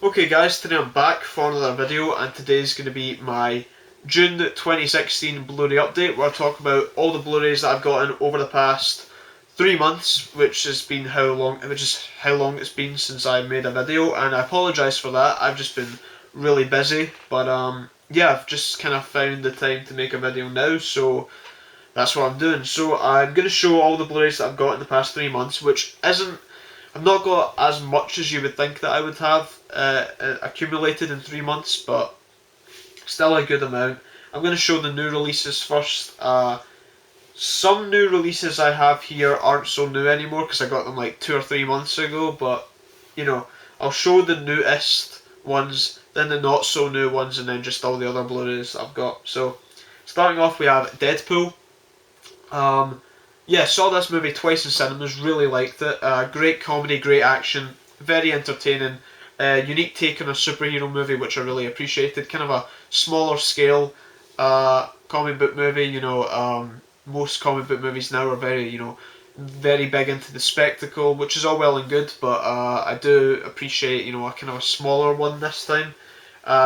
Okay guys, today I'm back for another video, and today's going to be my June 2016 Blu Ray update, where I talk about all the Blu Rays that I've gotten over the past 3 months, which is how long it's been since I made a video, and I apologise for that. I've just been really busy, but yeah, I've just kind of found the time to make a video now, so that's what I'm doing. So I'm going to show all the Blu Rays that I've got in the past 3 months, which isn't I've not got as much as you would think that I would have accumulated in 3 months, but still a good amount. I'm going to show the new releases first. Some new releases I have here aren't so new anymore because I got them like 2 or 3 months ago, but you know, I'll show the newest ones, then the not so new ones, and then just all the other Blu-rays I've got. So, starting off, we have Deadpool. Yeah, saw this movie twice in cinemas, really liked it. Great comedy, great action, very entertaining. Unique take on a superhero movie, which I really appreciated. Kind of a smaller scale comic book movie. Most comic book movies now are very big into the spectacle, which is all well and good, but I do appreciate, a kind of a smaller one this time.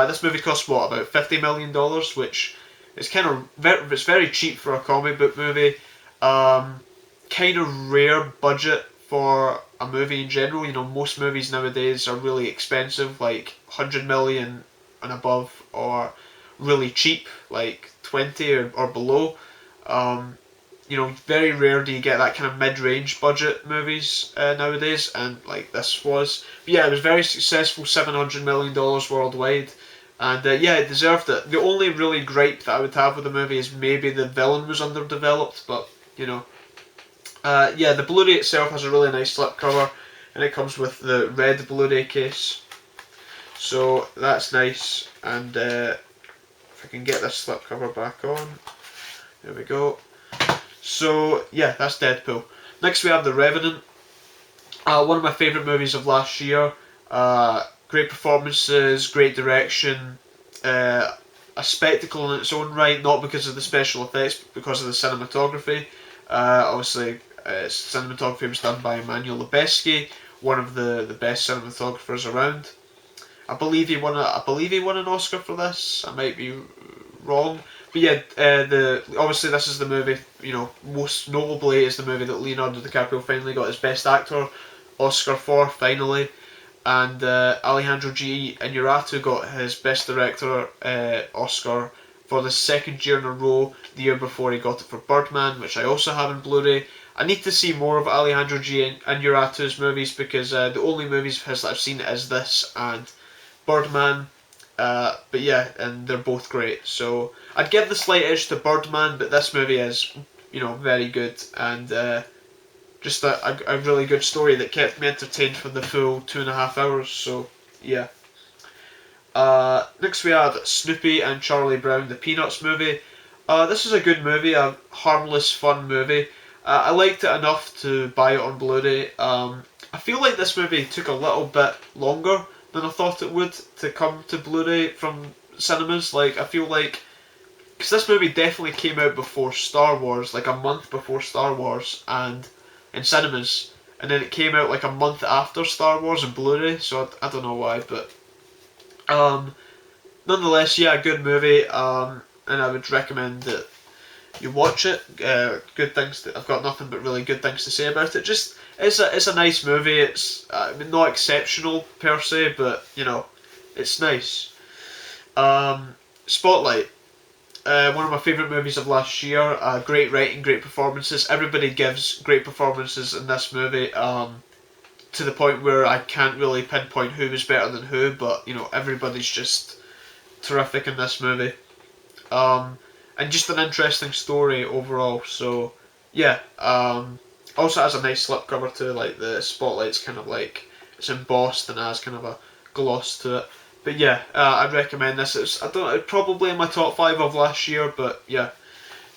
This movie cost what, about $50 million, which is it's very cheap for a comic book movie. Kind of rare budget for a movie in general. Most movies nowadays are really expensive, like 100 million and above, or really cheap, like 20 or below. Very rare do you get that kind of mid-range budget movies nowadays, and like this was. But yeah, it was very successful, $700 million worldwide. And yeah, it deserved it. The only really gripe that I would have with the movie is maybe the villain was underdeveloped, but yeah, the Blu-ray itself has a really nice slipcover, and it comes with the red Blu-ray case, so that's nice. And if I can get this slipcover back on, there we go. So yeah, that's Deadpool. Next we have The Revenant, one of my favourite movies of last year. Great performances, great direction, a spectacle in its own right, not because of the special effects, but because of the cinematography. Obviously, cinematography was done by Emmanuel Lubezki, one of the best cinematographers around. I believe he won an Oscar for this. I might be wrong, but yeah, obviously this is the movie. Most notably is the movie that Leonardo DiCaprio finally got his Best Actor Oscar for, finally. And Alejandro G. Inarritu got his Best Director Oscar for the second year in a row, the year before he got it for Birdman, which I also have in Blu-ray. I need to see more of Alejandro G. Inarritu's movies, because the only movies of his that I've seen is this and Birdman. But yeah, and they're both great. So I'd give the slight edge to Birdman, but this movie is, very good, and just a really good story that kept me entertained for the full 2.5 hours. So yeah. Next we have Snoopy and Charlie Brown, the Peanuts movie. This is a good movie, a harmless, fun movie. I liked it enough to buy it on Blu-ray. I feel like this movie took a little bit longer than I thought it would to come to Blu-ray from cinemas. Like, I feel like, because this movie definitely came out before Star Wars, like a month before Star Wars, and in cinemas, and then it came out like a month after Star Wars in Blu-ray. So I don't know why, but nonetheless, yeah, a good movie, and I would recommend that you watch it. I've got nothing but really good things to say about it. Just it's a nice movie. It's not exceptional per se, but it's nice. Spotlight. One of my favourite movies of last year. Great writing, great performances. Everybody gives great performances in this movie, to the point where I can't really pinpoint who was better than who, but everybody's just terrific in this movie. And just an interesting story overall. So yeah. Also has a nice slipcover too. Like the spotlight's kind of like it's embossed and has kind of a gloss to it. But yeah, I'd recommend this. It's probably in my top 5 of last year, but yeah.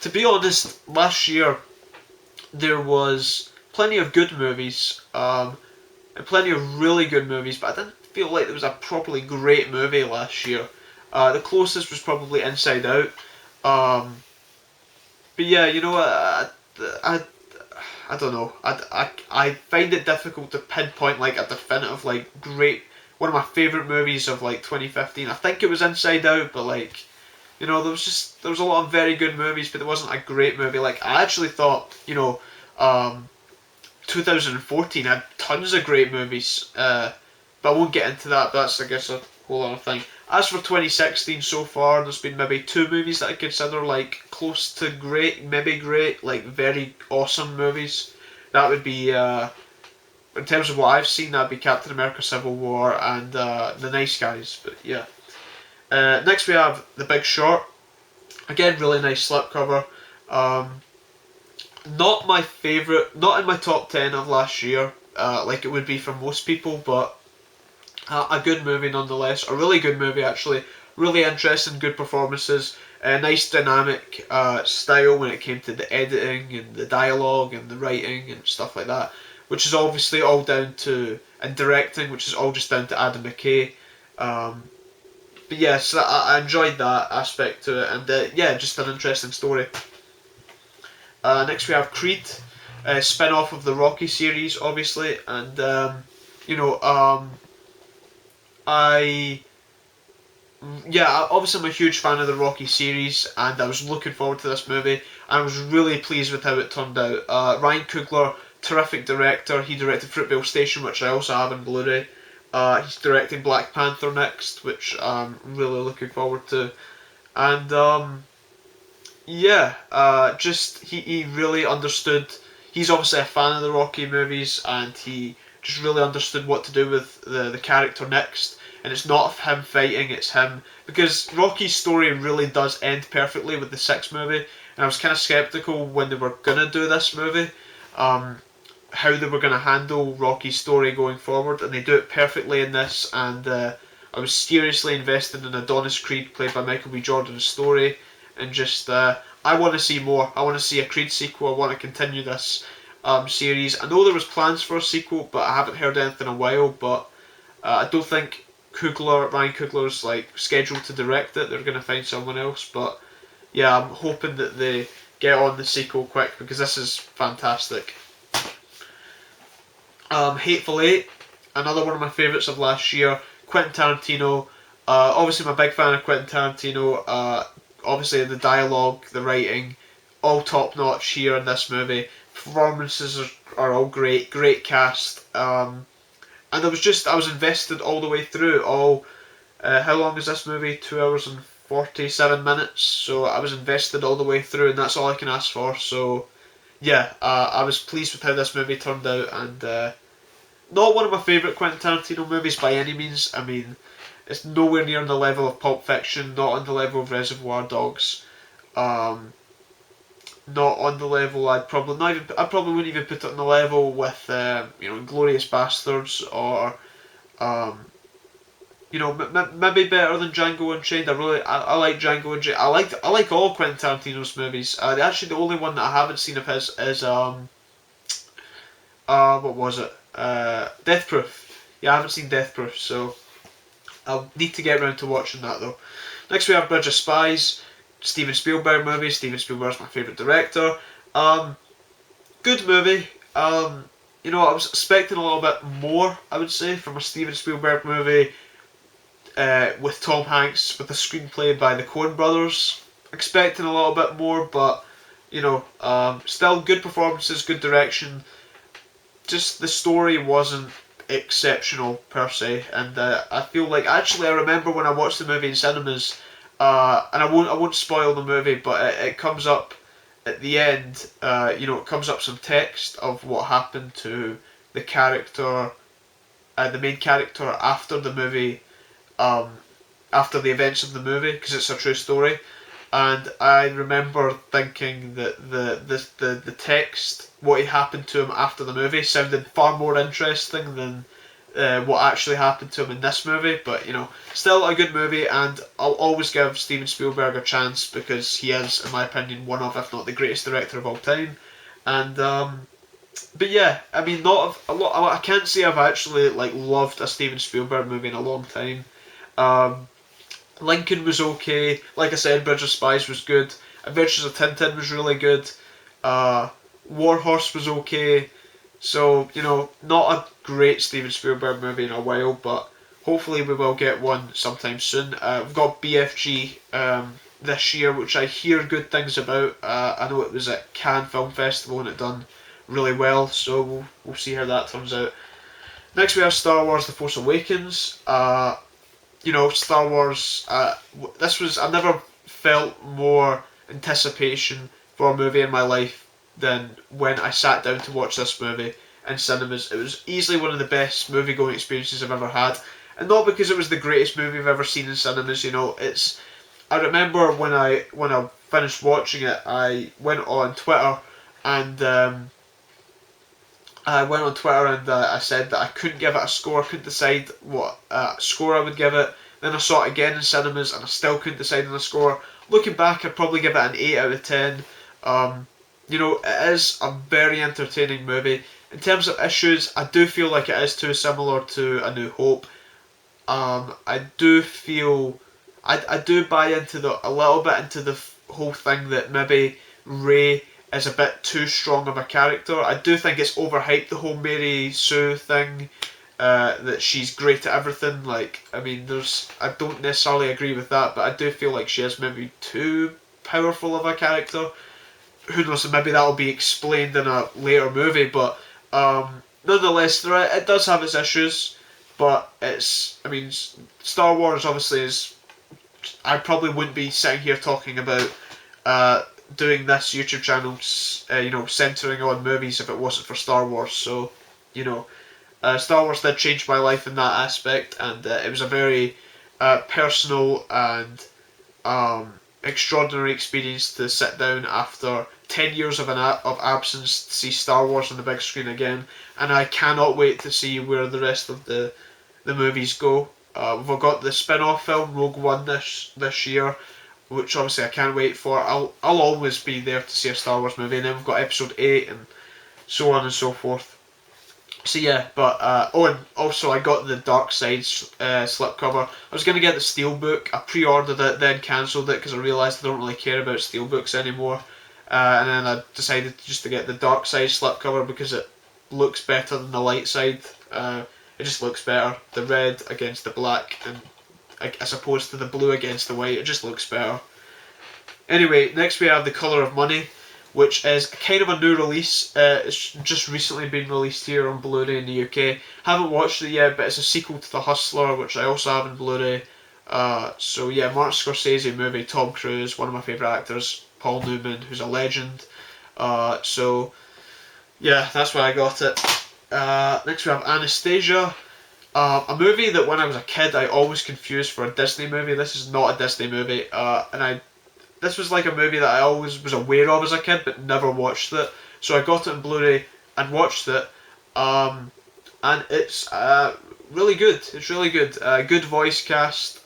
To be honest, last year there was plenty of good movies, and plenty of really good movies, but I didn't feel like there was a properly great movie last year. The closest was probably Inside Out. But yeah, I don't know. I find it difficult to pinpoint like a definitive like great one of my favourite movies of like 2015. I think it was Inside Out, but like, there was a lot of very good movies, but there wasn't a great movie. Like I actually thought, 2014 had tons of great movies, but I won't get into that. But that's, I guess, a whole other thing. As for 2016 so far, there's been maybe two movies that I consider like close to great, maybe great, like very awesome movies. That would be, in terms of what I've seen, that'd be Captain America: Civil War and The Nice Guys. But yeah. Next we have The Big Short. Again, really nice slipcover. Not my favourite, not in my top 10 of last year, like it would be for most people, but a good movie nonetheless. A really good movie, actually. Really interesting, good performances. A nice dynamic style when it came to the editing and the dialogue and the writing and stuff like that, which is obviously all down to, and directing, which is all just down to Adam McKay. But yeah, so I enjoyed that aspect to it, and yeah, just an interesting story. Next we have Creed, spin-off of the Rocky series, obviously, and obviously I'm a huge fan of the Rocky series, and I was looking forward to this movie, and I was really pleased with how it turned out. Ryan Coogler, terrific director. He directed Fruitvale Station, which I also have on Blu Ray. He's directing Black Panther next, which I'm really looking forward to. And just he really understood. He's obviously a fan of the Rocky movies, and he just really understood what to do with the character next. And it's not him fighting, it's him, because Rocky's story really does end perfectly with the sixth movie, and I was kind of skeptical when they were gonna do this movie, how they were gonna handle Rocky's story going forward, and they do it perfectly in this. And I was seriously invested in Adonis Creed, played by Michael B. Jordan's story, and just I want to see more. I want to see a Creed sequel. I want to continue this series. I know there was plans for a sequel, but I haven't heard anything in a while. But I don't think Ryan Coogler's like scheduled to direct it. They're gonna find someone else. But yeah, I'm hoping that they get on the sequel quick, because this is fantastic. Hateful Eight, another one of my favourites of last year. Quentin Tarantino. Obviously, I'm a big fan of Quentin Tarantino. Obviously, the dialogue, the writing, all top notch here in this movie. Performances are all great. Great cast. And I was invested all the way through. How long is this movie? 2 hours and 47 minutes. So I was invested all the way through, and that's all I can ask for. So yeah, I was pleased with how this movie turned out, and not one of my favourite Quentin Tarantino movies by any means. I mean, it's nowhere near on the level of Pulp Fiction, not on the level of Reservoir Dogs, not on the level I probably wouldn't even put it on the level with Glorious Bastards, or maybe better than Django Unchained. I like Django Unchained. I like all Quentin Tarantino's movies. Actually, the only one that I haven't seen of his is what was it? Death Proof. Yeah, I haven't seen Death Proof, so I'll need to get around to watching that though. Next we have Bridge of Spies, Steven Spielberg movie. Steven Spielberg's my favourite director. Good movie. I was expecting a little bit more, I would say, from a Steven Spielberg movie with Tom Hanks, with a screenplay by the Coen brothers. Expecting a little bit more, but still good performances, good direction. Just the story wasn't exceptional per se, and I feel like, actually, I remember when I watched the movie in cinemas, and I won't spoil the movie, but it comes up at the end. It comes up some text of what happened to the character, the main character, after the movie, after the events of the movie, because it's a true story. And I remember thinking that the text, what happened to him after the movie, sounded far more interesting than what actually happened to him in this movie. But still a good movie, and I'll always give Steven Spielberg a chance, because he is, in my opinion, one of, if not the greatest director of all time. And but yeah, I mean, I can't say I've actually loved a Steven Spielberg movie in a long time. Lincoln was okay. Like I said, Bridge of Spies was good. Adventures of Tintin was really good. Warhorse was okay. So, not a great Steven Spielberg movie in a while, but hopefully we will get one sometime soon. We've got BFG this year, which I hear good things about. I know it was at Cannes Film Festival and it done really well, so we'll see how that turns out. Next we have Star Wars: The Force Awakens. Star Wars. I never felt more anticipation for a movie in my life than when I sat down to watch this movie in cinemas. It was easily one of the best movie going experiences I've ever had, and not because it was the greatest movie I've ever seen in cinemas. I remember when I finished watching it, I went on Twitter and I said that I couldn't give it a score. I couldn't decide what score I would give it. Then I saw it again in cinemas and I still couldn't decide on a score. Looking back, I'd probably give it an 8 out of 10. It is a very entertaining movie. In terms of issues, I do feel like it is too similar to A New Hope. I do feel, I do buy into a little bit into the whole thing that maybe Rey is a bit too strong of a character. I do think it's overhyped, the whole Mary Sue thing, that she's great at everything. I don't necessarily agree with that, but I do feel like she is maybe too powerful of a character. Who knows, maybe that'll be explained in a later movie, but nonetheless, it does have its issues, but Star Wars obviously is, I probably wouldn't be sitting here talking about doing this YouTube channel, centering on movies if it wasn't for Star Wars. So, Star Wars did change my life in that aspect, and it was a very personal and extraordinary experience to sit down after 10 years of absence to see Star Wars on the big screen again, and I cannot wait to see where the rest of the movies go. We've got the spin-off film Rogue One this year, which obviously I can't wait for. I'll always be there to see a Star Wars movie, and then we've got Episode 8 and so on and so forth. So yeah, but and also I got the Dark Side slipcover. I was going to get the Steelbook. I pre-ordered it, then cancelled it because I realised I don't really care about Steelbooks anymore. And then I decided just to get the Dark Side slipcover because it looks better than the Light Side. It just looks better. The red against the black, and as opposed to the blue against the white, it just looks better. Anyway, next we have The Colour of Money, which is kind of a new release. It's just recently been released here on Blu Ray in the UK. Haven't watched it yet, but it's a sequel to The Hustler, which I also have in Blu Ray. So yeah, Martin Scorsese movie, Tom Cruise, one of my favourite actors, Paul Newman, who's a legend. So yeah, that's why I got it. Next we have Anastasia, a movie that when I was a kid I always confused for a Disney movie. This is not a Disney movie, this was like a movie that I always was aware of as a kid but never watched it. So I got it on Blu-ray and watched it, and it's really good. It's really good. Good voice cast.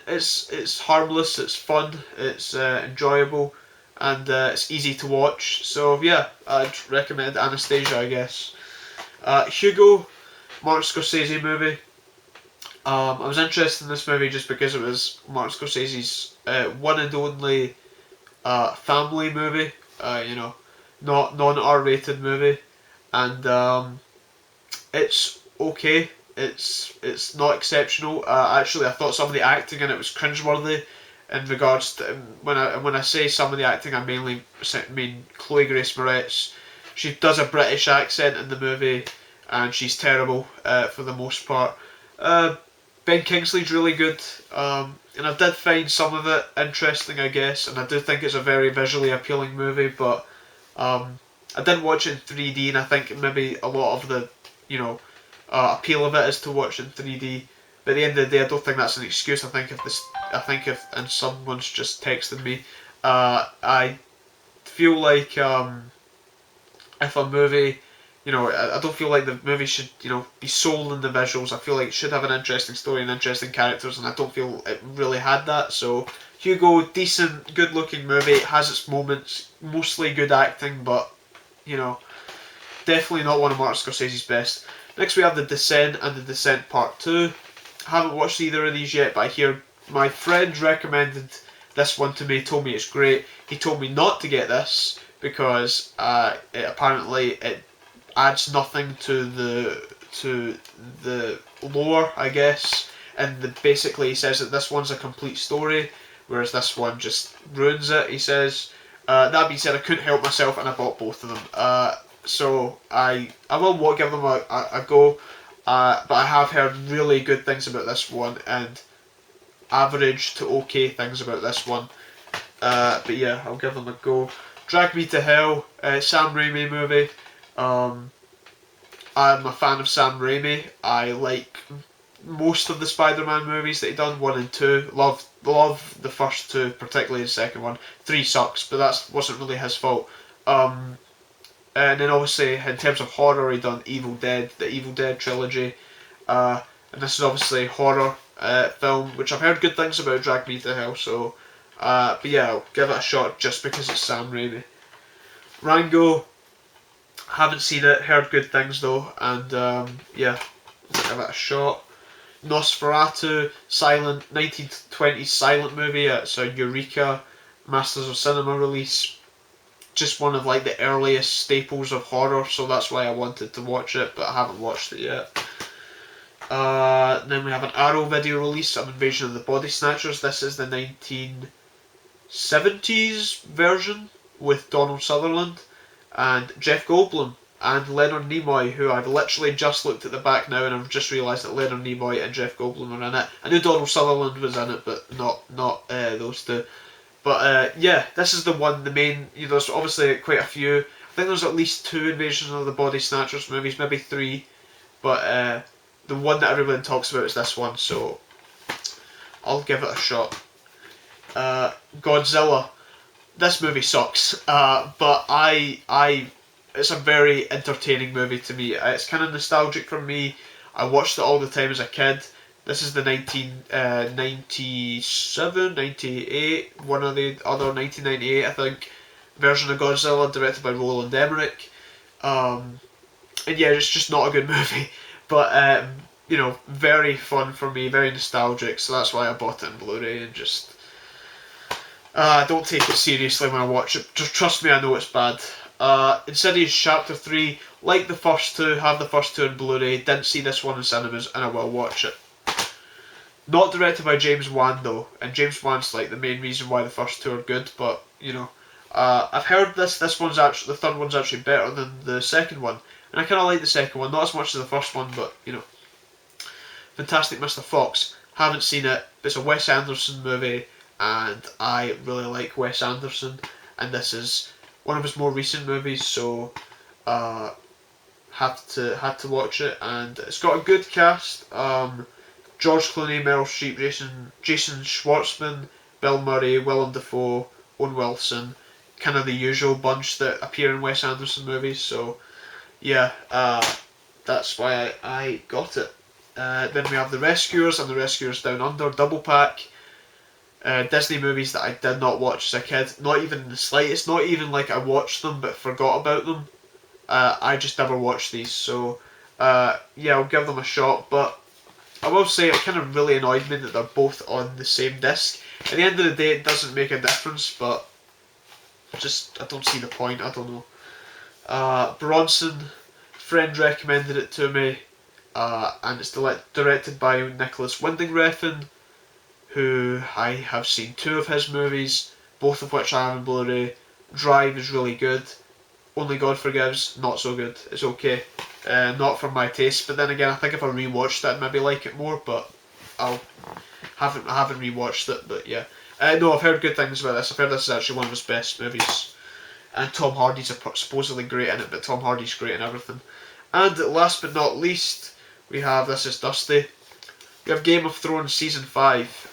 It's harmless. It's fun. It's enjoyable, and it's easy to watch. So yeah, I'd recommend Anastasia, I guess. Hugo, Martin Scorsese movie. I was interested in this movie just because it was Martin Scorsese's one and only family movie. Not non-R-rated movie, and it's okay. It's not exceptional. Actually, I thought some of the acting in it was cringeworthy. In regards to when I say some of the acting, I mainly mean Chloe Grace Moretz. She does a British accent in the movie, and she's terrible for the most part. Ben Kingsley's really good, and I did find some of it interesting, I guess, and I do think it's a very visually appealing movie, but I didn't watch it in 3D, and I think maybe a lot of the, appeal of it is to watch in 3D. But at the end of the day, I don't think that's an excuse. And someone's just texted me, I feel like if a movie, I don't feel like the movie should, be sold in the visuals. I feel like it should have an interesting story and interesting characters, and I don't feel it really had that. So Hugo, decent, good-looking movie. It has its moments, mostly good acting, but definitely not one of Martin Scorsese's best. Next we have The Descent and The Descent Part 2. I haven't watched either of these yet, but I hear my friend recommended this one to me, told me it's great. He told me not to get this because apparently it adds nothing to to the lore, I guess, and basically he says that this one's a complete story, whereas this one just ruins it. He says. That being said, I couldn't help myself, and I bought both of them. So I will give them a go. But I have heard really good things about this one, and average to okay things about this one. But yeah, I'll give them a go. Drag Me to Hell, Sam Raimi movie. I'm a fan of Sam Raimi. I like most of the Spider-Man movies that he done, 1 and 2. Love the first 2, particularly the second one. 3 sucks, but that wasn't really his fault. And then obviously in terms of horror, he done Evil Dead, the Evil Dead trilogy. And this is obviously horror film, which I've heard good things about. Drag Me to Hell, so but yeah, I'll give it a shot just because it's Sam Raimi. Rango, haven't seen it, heard good things though, and yeah, I'll give it a shot. Nosferatu, 1920s silent movie. It's a Eureka Masters of Cinema release. Just one of like the earliest staples of horror, so that's why I wanted to watch it, but I haven't watched it yet. Then we have an Arrow video release of Invasion of the Body Snatchers. This is the 1970s version with Donald Sutherland and Jeff Goldblum and Leonard Nimoy, who I've literally just looked at the back now and I've just realised that Leonard Nimoy and Jeff Goldblum are in it. I knew Donald Sutherland was in it, but not those two. But yeah, this is the one, the main. There's obviously quite a few. I think there's at least 2 Invasion of the Body Snatchers movies, maybe 3. But the one that everyone talks about is this one, so I'll give it a shot. Godzilla. This movie sucks, but it's a very entertaining movie to me. It's kind of nostalgic for me. I watched it all the time as a kid. This is the 1997, 98, one of the other 1998, I think, version of Godzilla, directed by Roland Emmerich. And yeah, it's just not a good movie. But, very fun for me, very nostalgic, so that's why I bought it in Blu Ray and just... don't take it seriously when I watch it. Just trust me, I know it's bad. Insidious Chapter 3, like the first 2, have the first 2 in Blu Ray, didn't see this one in cinemas, and I will watch it. Not directed by James Wan though, and James Wan's like the main reason why the first 2 are good, but I've heard the third one's actually better than the second one, and I kind of like the second one, not as much as the first one, but Fantastic Mr. Fox, haven't seen it, but it's a Wes Anderson movie, and I really like Wes Anderson, and this is one of his more recent movies, so had to watch it, and it's got a good cast. George Clooney, Meryl Streep, Jason Schwartzman, Bill Murray, Willem Dafoe, Owen Wilson, kind of the usual bunch that appear in Wes Anderson movies. So yeah, that's why I got it. Then we have The Rescuers and The Rescuers Down Under double pack. Disney movies that I did not watch as a kid, not even in the slightest, not even like I watched them but forgot about them. I just never watched these, so yeah, I'll give them a shot, but I will say it kind of really annoyed me that they're both on the same disc. At the end of the day, it doesn't make a difference, but I don't see the point, I don't know. Bronson, friend recommended it to me, and it's directed by Nicholas Winding Refn, who I have seen 2 of his movies, both of which I have in Blu-ray. Drive is really good. Only God Forgives, not so good. It's okay. Not for my taste, but then again, I think if I rewatched it, I'd maybe like it more, but I haven't rewatched it, but yeah. No, I've heard good things about this. I've heard this is actually one of his best movies. And Tom Hardy's supposedly great in it, but Tom Hardy's great in everything. And last but not least, we have This Is Dusty. We have Game of Thrones Season 5.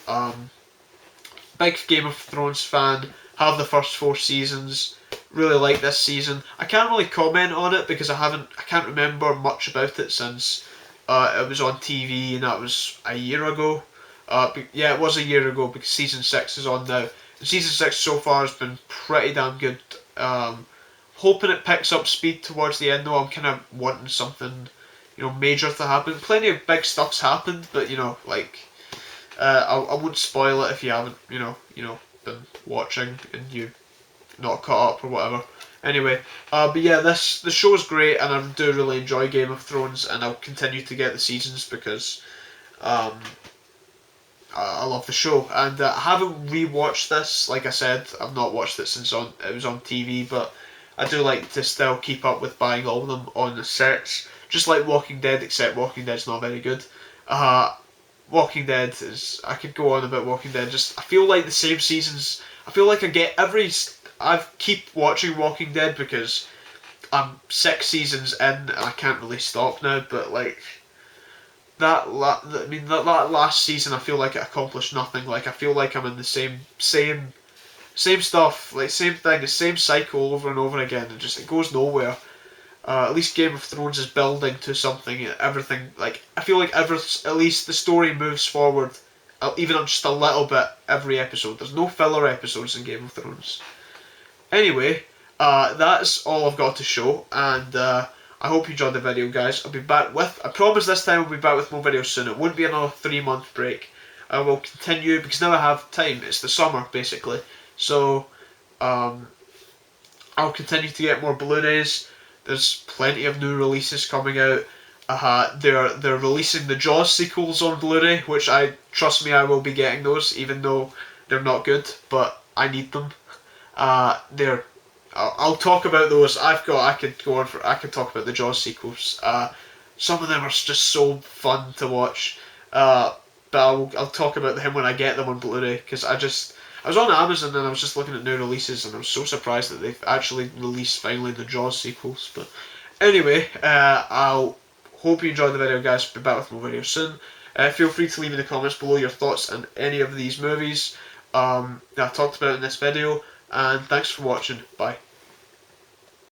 Big Game of Thrones fan, have the first 4 seasons, really like this season. I can't really comment on it because I can't remember much about it since it was on TV and that was a year ago. Yeah, it was a year ago because Season 6 is on now. And Season 6 so far has been pretty damn good. Hoping it picks up speed towards the end though. I'm kind of wanting something major to happen. Plenty of big stuff's happened, but I won't spoil it if you haven't been watching and you not caught up or whatever. Anyway, but yeah, the show's great, and I do really enjoy Game of Thrones, and I'll continue to get the seasons because um, I love the show. And I haven't rewatched this. Like I said, I've not watched it since it was on TV, but I do like to still keep up with buying all of them on the sets. Just like Walking Dead, except Walking Dead's not very good. Uh, Walking Dead is. I could go on about Walking Dead. Just I feel like the same seasons. I feel like I get every. I keep watching Walking Dead because I'm 6 seasons in and I can't really stop now. But like I mean that last season, I feel like it accomplished nothing. Like I feel like I'm in the same stuff, like same thing, the same cycle over and over again. It goes nowhere. At least Game of Thrones is building to something. Everything like I feel like at least the story moves forward, even just a little bit every episode. There's no filler episodes in Game of Thrones. Anyway, that's all I've got to show, and I hope you enjoyed the video, guys. I'll be back with. I promise this time I'll be back with more videos soon. It won't be another 3 month break. I will continue because now I have time. It's the summer basically, so I'll continue to get more Blu-rays. There's plenty of new releases coming out. They're releasing the Jaws sequels on Blu-ray, which trust me, I will be getting those, even though they're not good, but I need them. They're I'll talk about those. I could go on for. I could talk about the Jaws sequels. Some of them are just so fun to watch. But I'll talk about them when I get them on Blu-ray because I was on Amazon and I was just looking at new releases and I was so surprised that they've actually released finally the Jaws sequels. But anyway, I'll hope you enjoyed the video, guys. Be back with more videos soon. Feel free to leave in the comments below your thoughts on any of these movies that I've talked about in this video. And thanks for watching. Bye.